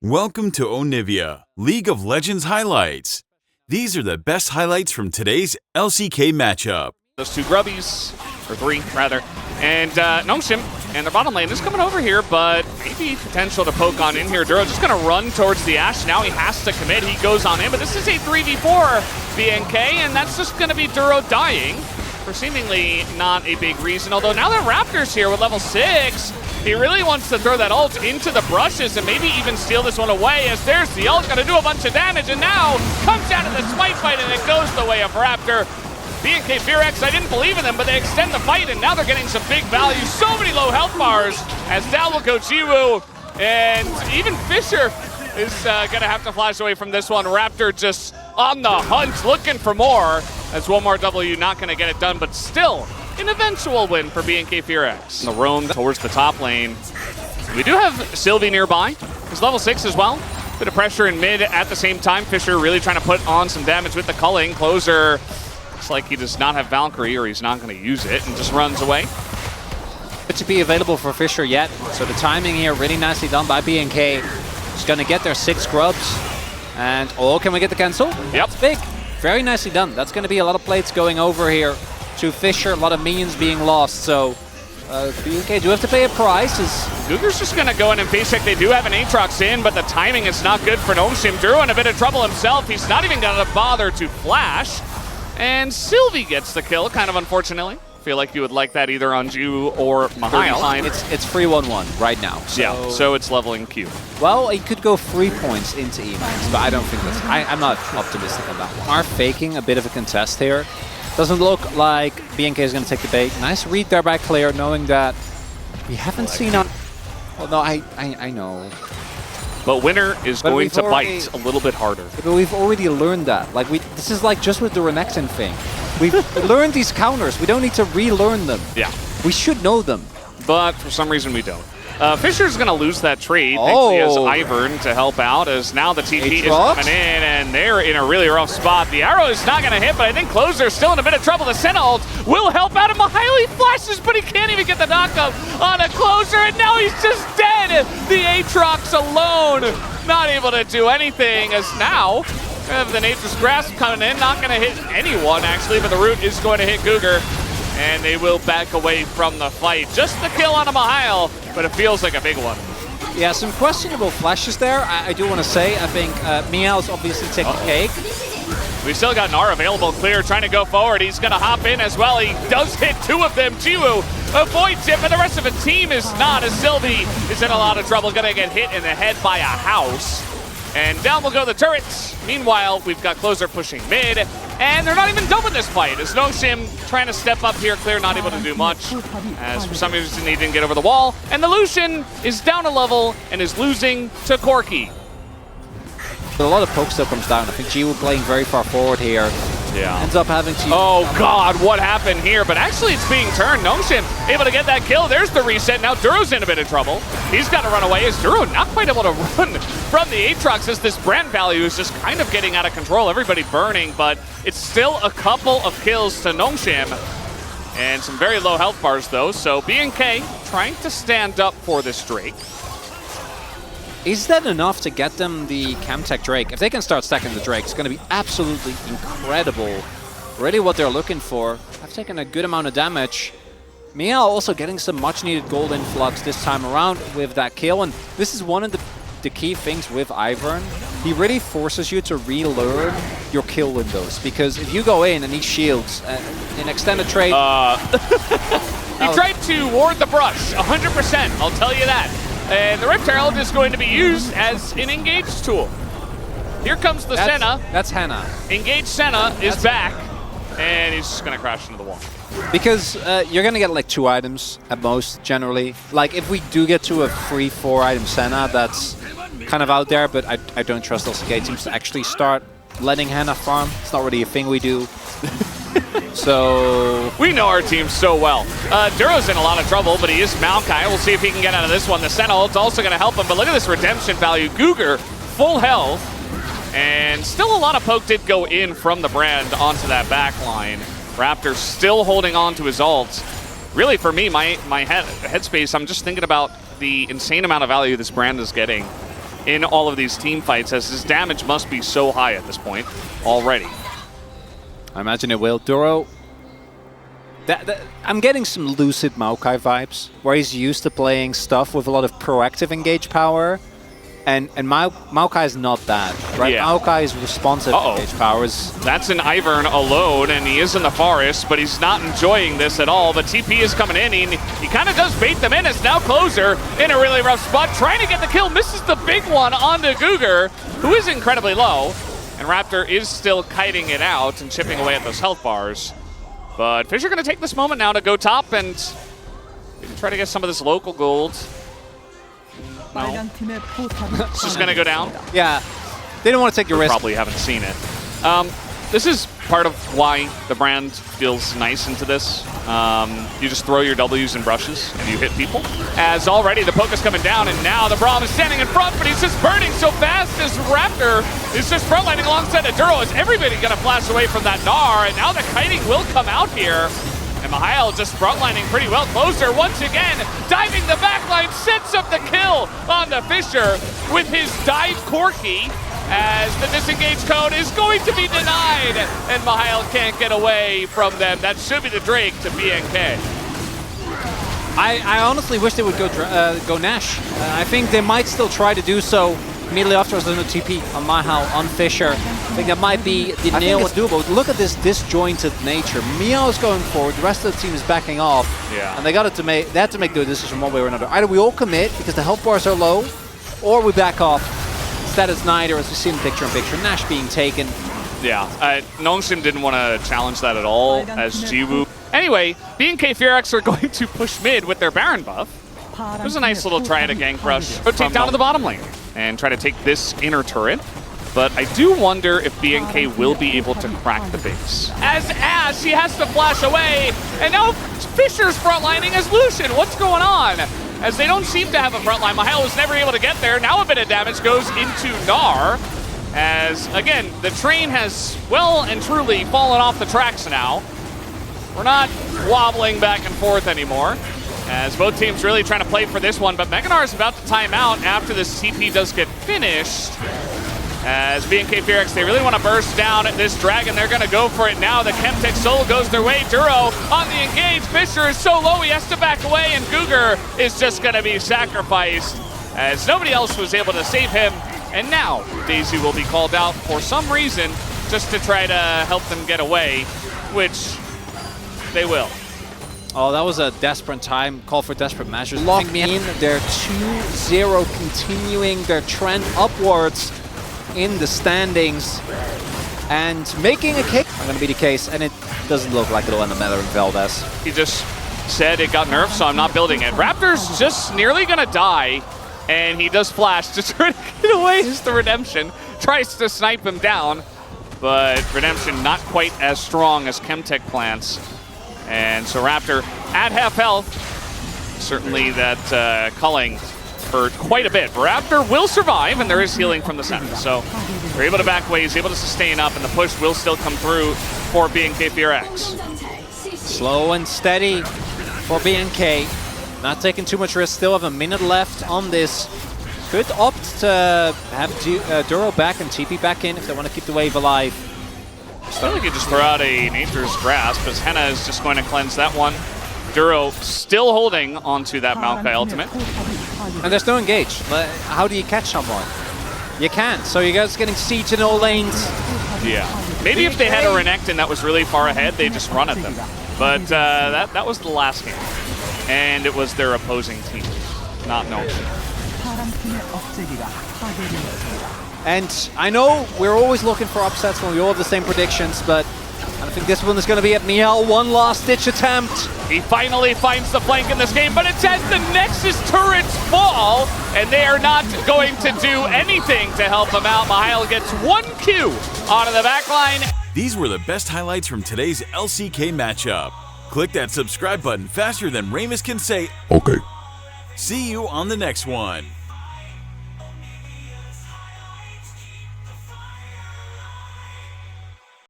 Welcome to Onivia, League of Legends highlights. These are the best highlights from today's LCK matchup. Those two grubbies, or three rather, and Noshim and their bottom lane is coming over here, but maybe potential to poke on in here. Duro just gonna run towards the Ashe. Now he has to commit. He goes on in, but this is a 3v4 BNK, and that's just gonna be Duro dying for seemingly not a big reason. Although now that Raptor's here with level 6, he really wants to throw that ult into the brushes and maybe even steal this one away, as there's the ult, gonna do a bunch of damage, and now comes out of the smite fight and it goes the way of Raptor. BNK FearX, I didn't believe in them, but they extend the fight and now they're getting some big value. So many low health bars as down will go Jiwoo, and even Fisher is gonna have to flash away from this one. Raptor just on the hunt, looking for more, as one more W not gonna get it done, but still an eventual win for BNK FearX. The roam towards the top lane. We do have Sylvie nearby. He's level 6 as well. Bit of pressure in mid at the same time. Fisher really trying to put on some damage with the culling. Closer looks like he does not have Valkyrie, or he's not going to use it, and just runs away. Good to be available for Fisher yet. So the timing here really nicely done by BNK. He's going to get their 6 grubs. And, oh, can we get the cancel? Yep. That's big. Very nicely done. That's going to be a lot of plates going over here to Fisher, a lot of minions being lost, so BNK do have to pay a price. Guger's just going to go in and face check. They do have an Aatrox in, but the timing is not good for Noshim. Duro in a bit of trouble himself. He's not even going to bother to flash. And Sylvie gets the kill, kind of unfortunately. Feel like you would like that either on Ju or Mihail. It's 3-1-1 right now. So. Yeah, so it's leveling Q. Well, he could go 3 points into Emax, but I don't think that's... I'm not optimistic on that one. Are faking a bit of a contest here. Doesn't look like BNK is going to take the bait. Nice read there by Claire, knowing that we haven't seen on... Well, no, I know. But Winner is going to bite a little bit harder. But we've already learned that. Like this is like just with the Renekton thing. We've learned these counters. We don't need to relearn them. Yeah. We should know them. But for some reason we don't. Fisher's going to lose that trade. Thankfully, he has Ivern to help out, as now the TP is coming in, and they're in a really rough spot. The arrow is not going to hit, but I think Closer's still in a bit of trouble. The Senna ult will help out him. Mihail flashes, but he can't even get the knockup on a Closer, and now he's just dead. The Aatrox alone, not able to do anything, as now we have the Nature's Grasp coming in. Not going to hit anyone, actually, but the root is going to hit Guger. And they will back away from the fight. Just the kill on a Mihail, but it feels like a big one. Yeah, some questionable flashes there, I do want to say. I think Mihail's obviously taking cake. We still got Nar available clear, trying to go forward. He's going to hop in as well. He does hit 2 of them. Jiwoo avoids it, but the rest of the team is not, as Sylvie is in a lot of trouble. Going to get hit in the head by a house. And down will go the turrets. Meanwhile, we've got Closer pushing mid, and they're not even done with this fight. As Noshim trying to step up here, Clear not able to do much, as for some reason he didn't get over the wall. And the Lucian is down a level and is losing to Corki. A lot of poke still comes down. I think Jiwoo playing very far forward here. Yeah. Ends up having to... Oh God, what happened here? But actually it's being turned. Noshim able to get that kill. There's the reset. Now Duro's in a bit of trouble. He's got to run away. Is Duro not quite able to run from the Aatrox, as this brand value is just kind of getting out of control. Everybody burning, but it's still a couple of kills to Noshim. And some very low health bars though. So BNK trying to stand up for this Drake. Is that enough to get them the Camtech Drake? If they can start stacking the Drake, it's going to be absolutely incredible. Really what they're looking for. I've taken a good amount of damage. Mihail also getting some much needed gold influx this time around with that kill. And this is one of the key things with Ivern. He really forces you to relearn your kill windows. Because if you go in and he shields in extended trade... He tried to ward the brush, 100%, I'll tell you that. And the Rift Herald is going to be used as an engage tool. Here comes the Senna. That's Hannah. Engage Senna is back, and he's just going to crash into the wall. Because you're going to get like 2 items at most, generally. Like if we do get to a free 4 item Senna, that's kind of out there, but I don't trust LCK teams to actually start letting Hannah farm. It's not really a thing we do. So we know our team so well. Duro's in a lot of trouble, but he is Maokai. We'll see if he can get out of this one. The Sentinel's also going to help him, but look at this redemption value. Guger, full health, and still a lot of poke did go in from the brand onto that back line. Raptor still holding on to his ult. Really, for me, my headspace, I'm just thinking about the insane amount of value this brand is getting. in all of these team fights, as his damage must be so high at this point already. I imagine it will. Duro, I'm getting some Lucid Maokai vibes, where he's used to playing stuff with a lot of proactive engage power, and Maokai is not that, right? Yeah. Maokai is responsive engage powers. That's an Ivern alone, and he is in the forest, but he's not enjoying this at all. But TP is coming in, and he kind of does bait them in. It's now Closer in a really rough spot, trying to get the kill, misses the big one onto Cougar, who is incredibly low. And Raptor is still kiting it out and chipping away at those health bars. But Fisher going to take this moment now to go top and try to get some of this local gold. No. It's just going to go down. Yeah, they don't want to take the risk. Probably haven't seen it. This is part of why the brand feels nice into this. You just throw your W's and brushes and you hit people. As already the poke is coming down, and now the Braum is standing in front, but he's just burning so fast as Raptor is just frontlining alongside of Duro. Is everybody going to flash away from that Gnar? And now the kiting will come out here. And Mihail just frontlining pretty well. Closer once again, diving the backline, sets up the kill on the Fisher with his dive Corki, as the disengage code is going to be denied, and Mihail can't get away from them. That should be the Drake to BNK. I honestly wish they would go Nash. I think they might still try to do so immediately afterwards. There's no TP on Mihail, on Fisher. I think that might be the nail was doable. Look at this disjointed nature. Miao is going forward, the rest of the team is backing off. Yeah. And they had to make the decision one way or another. Either we all commit because the health bars are low, or we back off. Instead it's neither, as we see in picture-in-picture. Nash being taken. Yeah, Nongsim didn't want to challenge that at all as Jiwoo. Anyway, BNK FearX are going to push mid with their Baron buff. It was a nice little try at a gank rush. Rotate down to the bottom lane and try to take this inner turret. But I do wonder if BNK will be able to crack the base. As Ash, he has to flash away. And now Fisher's frontlining as Lucian. What's going on? As they don't seem to have a frontline. Mihail was never able to get there. Now a bit of damage goes into Gnar. As, again, the train has well and truly fallen off the tracks now. We're not wobbling back and forth anymore, as both teams really trying to play for this one. But Mega Gnar is about to time out after this TP does get finished. As BNK FearX, they really want to burst down at this dragon. They're going to go for it now. The Chemtech Soul goes their way. Duro on the engage. Fisher is so low, he has to back away, and Cougar is just going to be sacrificed, as nobody else was able to save him. And now Daisy will be called out for some reason, just to try to help them get away, which they will. Oh, that was a desperate time, call for desperate measures. Locking in, they're 2-0, continuing their trend upwards in the standings and making a kick. Going to be the case, and it doesn't look like it'll end up bettering Valdez. He just said it got nerfed, so I'm not building it. Raptor's just nearly going to die, and he does flash to try to get away as the Redemption tries to snipe him down, but Redemption not quite as strong as Chemtech plants. And so Raptor at half health. Certainly that culling hurt quite a bit. Raptor will survive, and there is healing from the center. So they're able to back away, he's able to sustain up, and the push will still come through for BNK FearX. Slow and steady for BNK. Not taking too much risk, still have a minute left on this. Could opt to have Duro back and TP back in if they want to keep the wave alive. So we could just throw out a Nature's Grasp, as Henna is just going to cleanse that one. Duro still holding onto that Maokai ultimate. And there's no engage. But how do you catch someone? You can't. So you guys getting siege in all lanes. Yeah. Maybe if they had a Renekton that was really far ahead, they just run at them. But that was the last game. And it was their opposing team, not Notion. And I know we're always looking for upsets when we all have the same predictions, but I think this one is going to be at Mihail. One last-ditch attempt. He finally finds the flank in this game, but it's as the Nexus turrets fall, and they are not going to do anything to help him out. Mihail gets 1 Q out of the backline. These were the best highlights from today's LCK matchup. Click that subscribe button faster than Ramus can say, okay. See you on the next one.